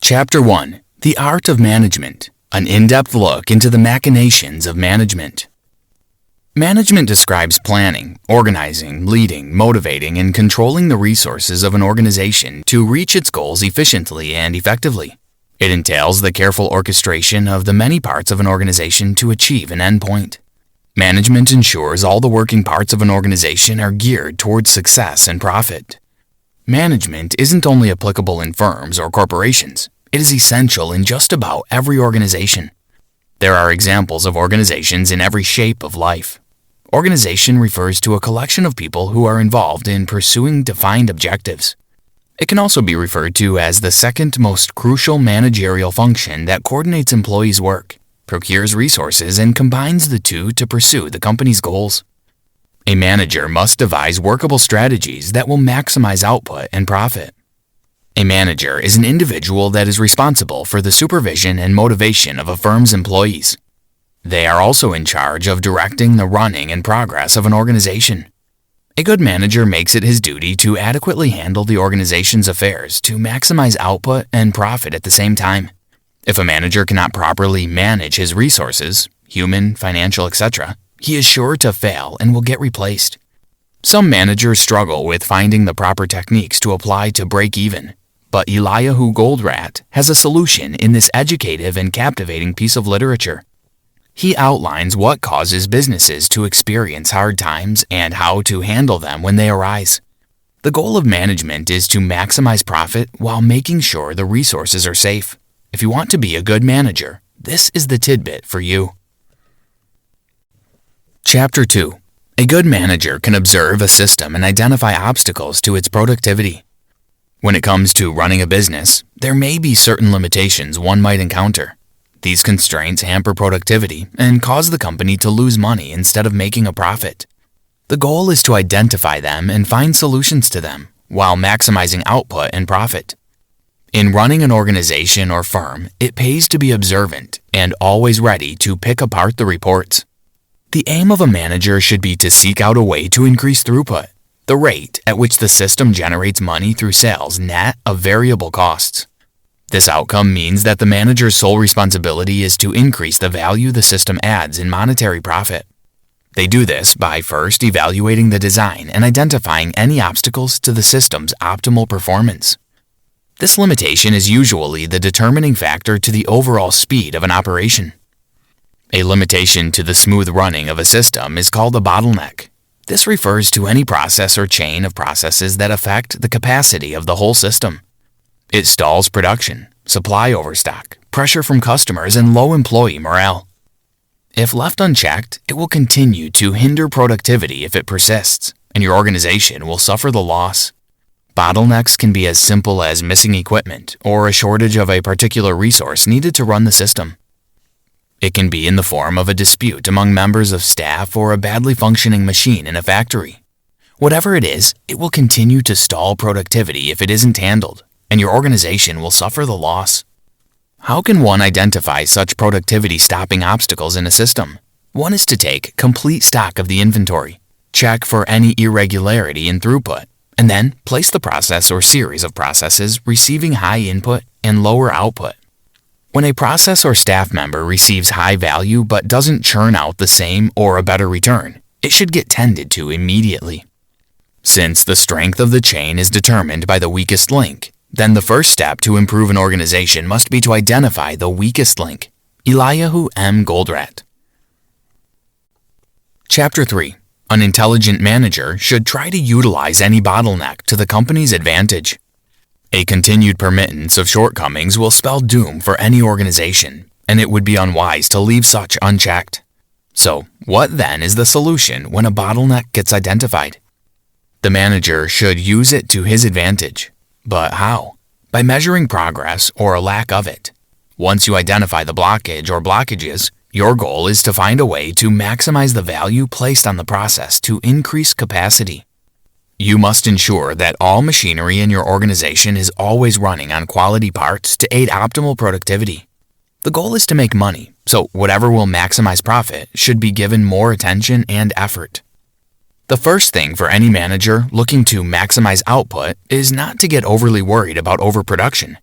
Chapter 1. The Art of Management. An in-depth look into the machinations of management. Management describes planning, organizing, leading, motivating, and controlling the resources of an organization to reach its goals efficiently and effectively. It entails the careful orchestration of the many parts of an organization to achieve an endpoint. Management ensures all the working parts of an organization are geared towards success and profit. Management isn't only applicable in firms or corporations. It is essential in just about every organization. There are examples of organizations in every shape of life. Organization refers to a collection of people who are involved in pursuing defined objectives. It can also be referred to as the second most crucial managerial function that coordinates employees' work, procures resources, and combines the two to pursue the company's goals. A manager must devise workable strategies that will maximize output and profit. A manager is an individual that is responsible for the supervision and motivation of a firm's employees. They are also in charge of directing the running and progress of an organization. A good manager makes it his duty to adequately handle the organization's affairs to maximize output and profit at the same time. If a manager cannot properly manage his resources, human, financial, etc., he is sure to fail and will get replaced. Some managers struggle with finding the proper techniques to apply to break even. But Eliyahu Goldratt has a solution in this educative and captivating piece of literature. He outlines what causes businesses to experience hard times and how to handle them when they arise. The goal of management is to maximize profit while making sure the resources are safe. If you want to be a good manager, this is the tidbit for you. Chapter 2. A good manager can observe a system and identify obstacles to its productivity. When it comes to running a business, there may be certain limitations one might encounter. These constraints hamper productivity and cause the company to lose money instead of making a profit. The goal is to identify them and find solutions to them while maximizing output and profit. In running an organization or firm, it pays to be observant and always ready to pick apart the reports. The aim of a manager should be to seek out a way to increase throughput, the rate at which the system generates money through sales net of variable costs. This outcome means that the manager's sole responsibility is to increase the value the system adds in monetary profit. They do this by first evaluating the design and identifying any obstacles to the system's optimal performance. This limitation is usually the determining factor to the overall speed of an operation. A limitation to the smooth running of a system is called a bottleneck. This refers to any process or chain of processes that affect the capacity of the whole system. It stalls production, supply overstock, pressure from customers, and low employee morale. If left unchecked, it will continue to hinder productivity if it persists, and your organization will suffer the loss. Bottlenecks can be as simple as missing equipment or a shortage of a particular resource needed to run the system. It can be in the form of a dispute among members of staff or a badly functioning machine in a factory. Whatever it is, it will continue to stall productivity if it isn't handled, and your organization will suffer the loss. How can one identify such productivity-stopping obstacles in a system? One is to take complete stock of the inventory, check for any irregularity in throughput, and then place the process or series of processes receiving high input and lower output. When a process or staff member receives high value but doesn't churn out the same or a better return, it should get tended to immediately. Since the strength of the chain is determined by the weakest link, then the first step to improve an organization must be to identify the weakest link. Eliyahu M. Goldratt. Chapter 3. An intelligent manager should try to utilize any bottleneck to the company's advantage. A continued permittance of shortcomings will spell doom for any organization, and it would be unwise to leave such unchecked. So, what then is the solution when a bottleneck gets identified? The manager should use it to his advantage. But how? By measuring progress or a lack of it. Once you identify the blockage or blockages, your goal is to find a way to maximize the value placed on the process to increase capacity. You must ensure that all machinery in your organization is always running on quality parts to aid optimal productivity. The goal is to make money, so whatever will maximize profit should be given more attention and effort. The first thing for any manager looking to maximize output is not to get overly worried about overproduction.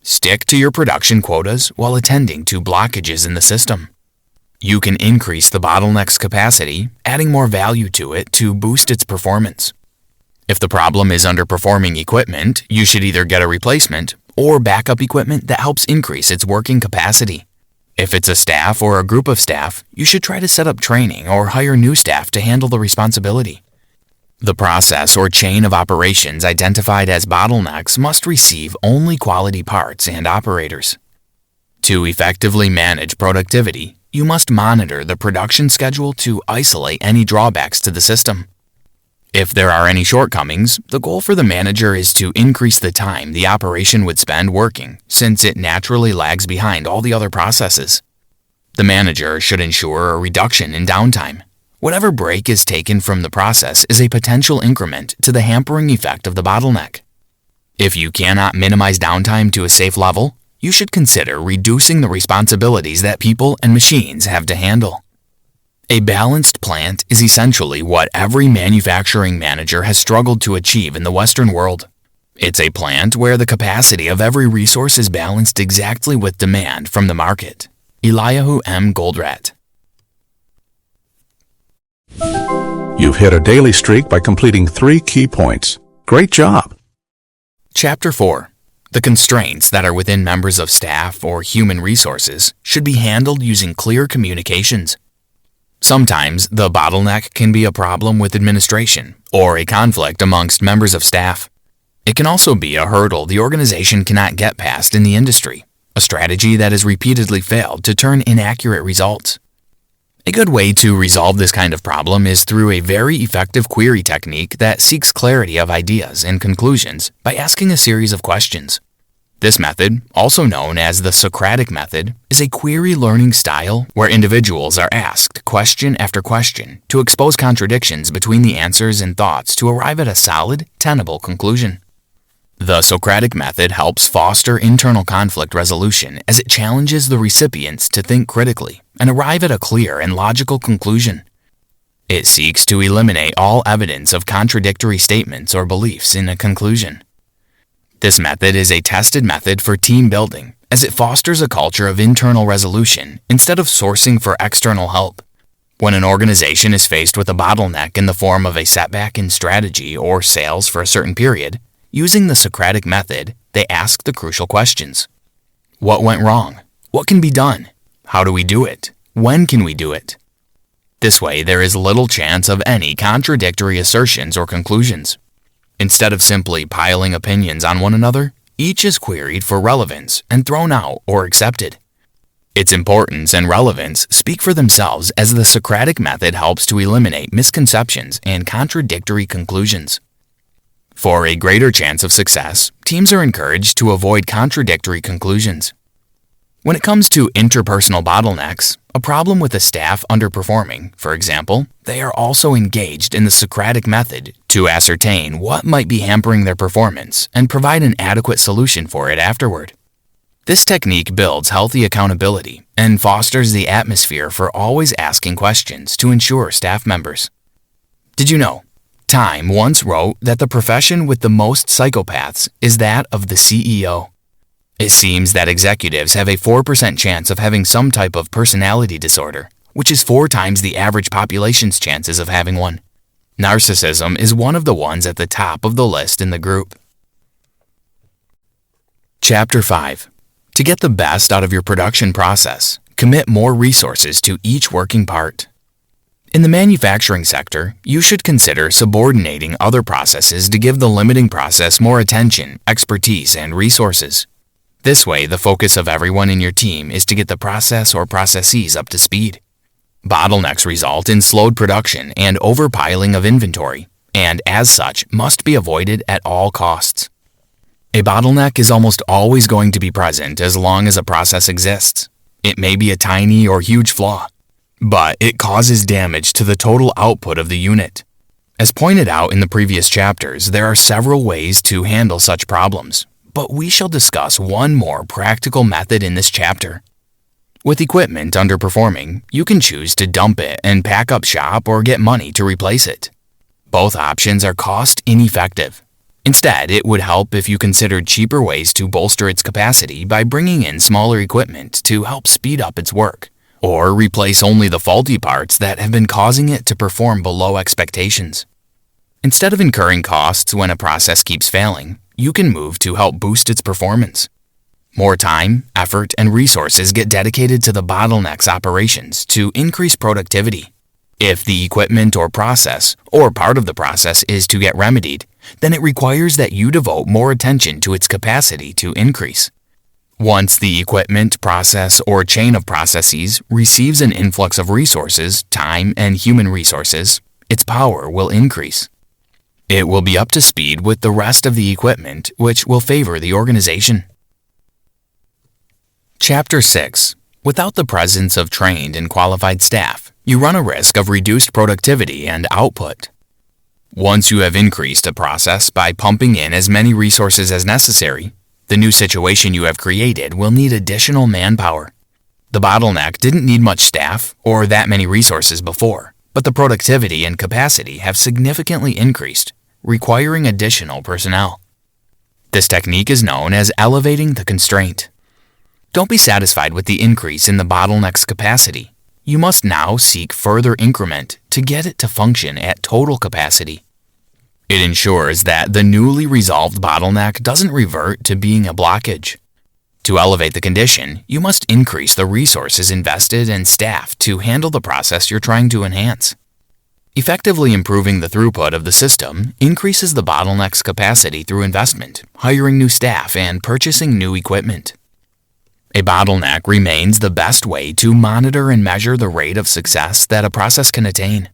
Stick to your production quotas while attending to blockages in the system. You can increase the bottleneck's capacity, adding more value to it to boost its performance. If the problem is underperforming equipment, you should either get a replacement or backup equipment that helps increase its working capacity. If it's a staff or a group of staff, you should try to set up training or hire new staff to handle the responsibility. The process or chain of operations identified as bottlenecks must receive only quality parts and operators. To effectively manage productivity, you must monitor the production schedule to isolate any drawbacks to the system. If there are any shortcomings, the goal for the manager is to increase the time the operation would spend working, since it naturally lags behind all the other processes. The manager should ensure a reduction in downtime. Whatever break is taken from the process is a potential increment to the hampering effect of the bottleneck. If you cannot minimize downtime to a safe level, you should consider reducing the responsibilities that people and machines have to handle. A balanced plant is essentially what every manufacturing manager has struggled to achieve in the Western world. It's a plant where the capacity of every resource is balanced exactly with demand from the market. Eliyahu M. Goldratt. You've hit a daily streak by completing 3 key points. Great job! Chapter 4. The constraints that are within members of staff or human resources should be handled using clear communications. Sometimes the bottleneck can be a problem with administration or a conflict amongst members of staff. It can also be a hurdle the organization cannot get past in the industry, a strategy that has repeatedly failed to turn inaccurate results. A good way to resolve this kind of problem is through a very effective query technique that seeks clarity of ideas and conclusions by asking a series of questions. This method, also known as the Socratic method, is a query learning style where individuals are asked question after question to expose contradictions between the answers and thoughts to arrive at a solid, tenable conclusion. The Socratic method helps foster internal conflict resolution as it challenges the recipients to think critically and arrive at a clear and logical conclusion. It seeks to eliminate all evidence of contradictory statements or beliefs in a conclusion. This method is a tested method for team building as it fosters a culture of internal resolution instead of sourcing for external help. When an organization is faced with a bottleneck in the form of a setback in strategy or sales for a certain period, using the Socratic method, they ask the crucial questions. What went wrong? What can be done? How do we do it? When can we do it? This way, there is little chance of any contradictory assertions or conclusions. Instead of simply piling opinions on one another, each is queried for relevance and thrown out or accepted. Its importance and relevance speak for themselves as the Socratic method helps to eliminate misconceptions and contradictory conclusions. For a greater chance of success, teams are encouraged to avoid contradictory conclusions. When it comes to interpersonal bottlenecks, a problem with a staff underperforming, for example, they are also engaged in the Socratic method to ascertain what might be hampering their performance and provide an adequate solution for it afterward. This technique builds healthy accountability and fosters the atmosphere for always asking questions to ensure staff members. Did you know? Time once wrote that the profession with the most psychopaths is that of the CEO. It seems that executives have a 4% chance of having some type of personality disorder, which is 4 times the average population's chances of having one. Narcissism is one of the ones at the top of the list in the group. Chapter 5. To get the best out of your production process, commit more resources to each working part. In the manufacturing sector, you should consider subordinating other processes to give the limiting process more attention, expertise, and resources. This way, the focus of everyone in your team is to get the process or processes up to speed. Bottlenecks result in slowed production and overpiling of inventory, and as such, must be avoided at all costs. A bottleneck is almost always going to be present as long as a process exists. It may be a tiny or huge flaw, but it causes damage to the total output of the unit. As pointed out in the previous chapters, there are several ways to handle such problems, but we shall discuss one more practical method in this chapter. With equipment underperforming, you can choose to dump it and pack up shop or get money to replace it. Both options are cost ineffective. Instead, it would help if you considered cheaper ways to bolster its capacity by bringing in smaller equipment to help speed up its work, or replace only the faulty parts that have been causing it to perform below expectations. Instead of incurring costs when a process keeps failing, you can move to help boost its performance. More time, effort, and resources get dedicated to the bottleneck's operations to increase productivity. If the equipment or process, or part of the process, is to get remedied, then it requires that you devote more attention to its capacity to increase. Once the equipment, process, or chain of processes receives an influx of resources, time, and human resources, its power will increase. It will be up to speed with the rest of the equipment, which will favor the organization. Chapter 6. Without the presence of trained and qualified staff, you run a risk of reduced productivity and output. Once you have increased a process by pumping in as many resources as necessary, the new situation you have created will need additional manpower. The bottleneck didn't need much staff or that many resources before, but the productivity and capacity have significantly increased, requiring additional personnel. This technique is known as elevating the constraint. Don't be satisfied with the increase in the bottleneck's capacity. You must now seek further increment to get it to function at total capacity. It ensures that the newly resolved bottleneck doesn't revert to being a blockage. To elevate the condition, you must increase the resources invested and staff to handle the process you're trying to enhance. Effectively improving the throughput of the system increases the bottleneck's capacity through investment, hiring new staff, and purchasing new equipment. A bottleneck remains the best way to monitor and measure the rate of success that a process can attain.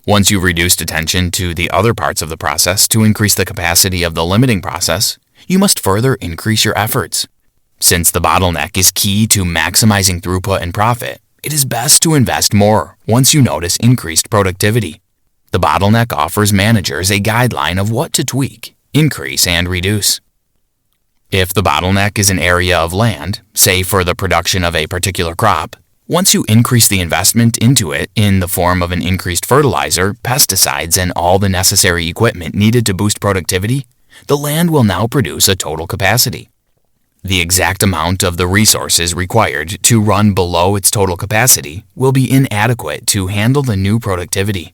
Once you've reduced attention to the other parts of the process to increase the capacity of the limiting process, you must further increase your efforts. Since the bottleneck is key to maximizing throughput and profit, it is best to invest more once you notice increased productivity. The bottleneck offers managers a guideline of what to tweak, increase, and reduce. If the bottleneck is an area of land, say for the production of a particular crop, once you increase the investment into it in the form of an increased fertilizer, pesticides, and all the necessary equipment needed to boost productivity, the land will now produce a total capacity. The exact amount of the resources required to run below its total capacity will be inadequate to handle the new productivity.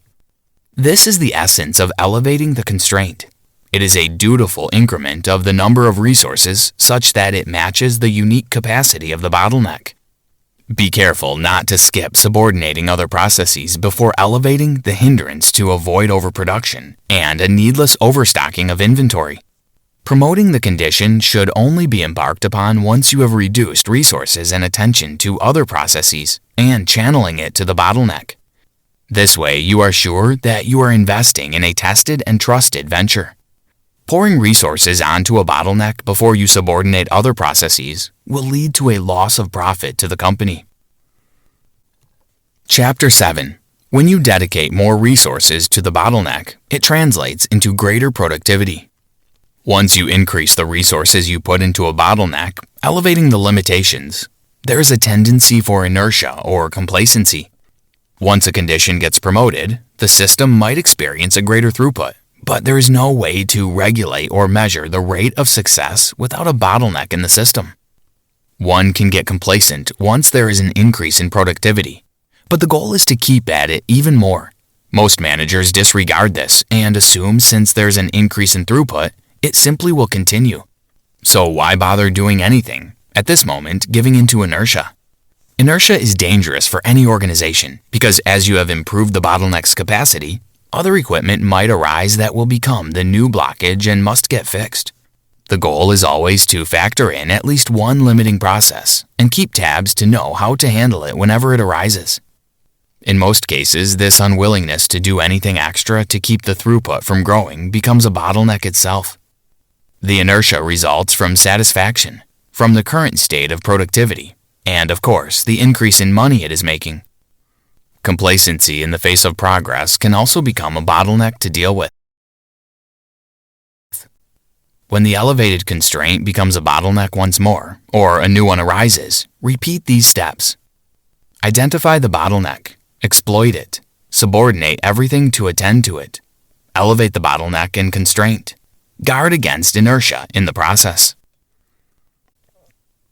This is the essence of elevating the constraint. It is a dutiful increment of the number of resources such that it matches the unique capacity of the bottleneck. Be careful not to skip subordinating other processes before elevating the hindrance to avoid overproduction and a needless overstocking of inventory. Promoting the condition should only be embarked upon once you have reduced resources and attention to other processes and channeling it to the bottleneck. This way, you are sure that you are investing in a tested and trusted venture. Pouring resources onto a bottleneck before you subordinate other processes will lead to a loss of profit to the company. Chapter 7. When you dedicate more resources to the bottleneck, it translates into greater productivity. Once you increase the resources you put into a bottleneck, elevating the limitations, there is a tendency for inertia or complacency. Once a condition gets promoted, the system might experience a greater throughput, but there is no way to regulate or measure the rate of success without a bottleneck in the system. One can get complacent once there is an increase in productivity, but the goal is to keep at it even more. Most managers disregard this and assume since there's an increase in throughput, it simply will continue. So why bother doing anything, at this moment giving into inertia? Inertia is dangerous for any organization because as you have improved the bottleneck's capacity, other equipment might arise that will become the new blockage and must get fixed. The goal is always to factor in at least one limiting process and keep tabs to know how to handle it whenever it arises. In most cases, this unwillingness to do anything extra to keep the throughput from growing becomes a bottleneck itself. The inertia results from satisfaction, from the current state of productivity, and of course, the increase in money it is making. Complacency in the face of progress can also become a bottleneck to deal with. When the elevated constraint becomes a bottleneck once more, or a new one arises, repeat these steps. Identify the bottleneck, exploit it, subordinate everything to attend to it, elevate the bottleneck and constraint, Guard against inertia in the process.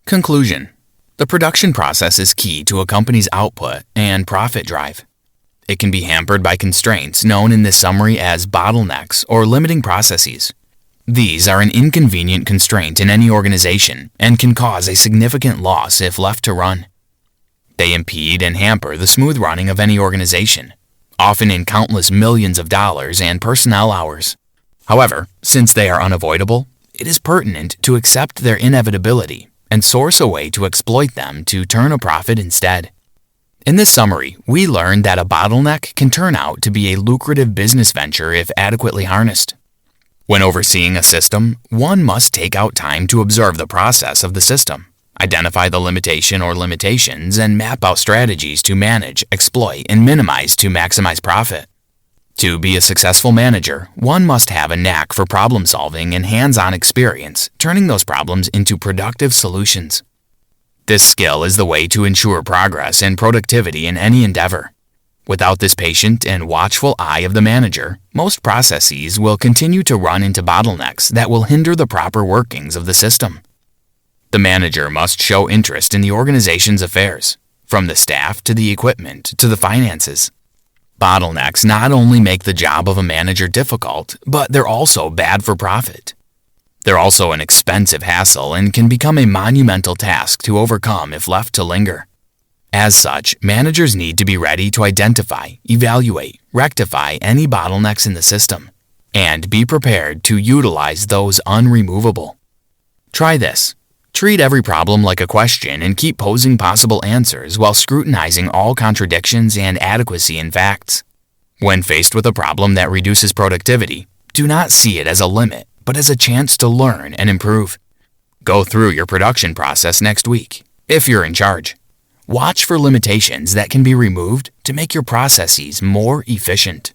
Conclusion. The production process is key to a company's output and profit drive. It can be hampered by constraints known in this summary as bottlenecks or limiting processes. These are an inconvenient constraint in any organization and can cause a significant loss if left to run. They impede and hamper the smooth running of any organization, often in countless millions of dollars and personnel hours. However, since they are unavoidable, it is pertinent to accept their inevitability and source a way to exploit them to turn a profit instead. In this summary, we learned that a bottleneck can turn out to be a lucrative business venture if adequately harnessed. When overseeing a system, one must take out time to observe the process of the system, identify the limitation or limitations, and map out strategies to manage, exploit, and minimize to maximize profit. To be a successful manager, one must have a knack for problem solving and hands-on experience, turning those problems into productive solutions. This skill is the way to ensure progress and productivity in any endeavor. Without this patient and watchful eye of the manager, most processes will continue to run into bottlenecks that will hinder the proper workings of the system. The manager must show interest in the organization's affairs, from the staff to the equipment to the finances. Bottlenecks not only make the job of a manager difficult, but they're also bad for profit. They're also an expensive hassle and can become a monumental task to overcome if left to linger. As such, managers need to be ready to identify, evaluate, rectify any bottlenecks in the system, and be prepared to utilize those unremovable. Try this. Treat every problem like a question and keep posing possible answers while scrutinizing all contradictions and adequacy in facts. When faced with a problem that reduces productivity, do not see it as a limit, but as a chance to learn and improve. Go through your production process next week, if you're in charge. Watch for limitations that can be removed to make your processes more efficient.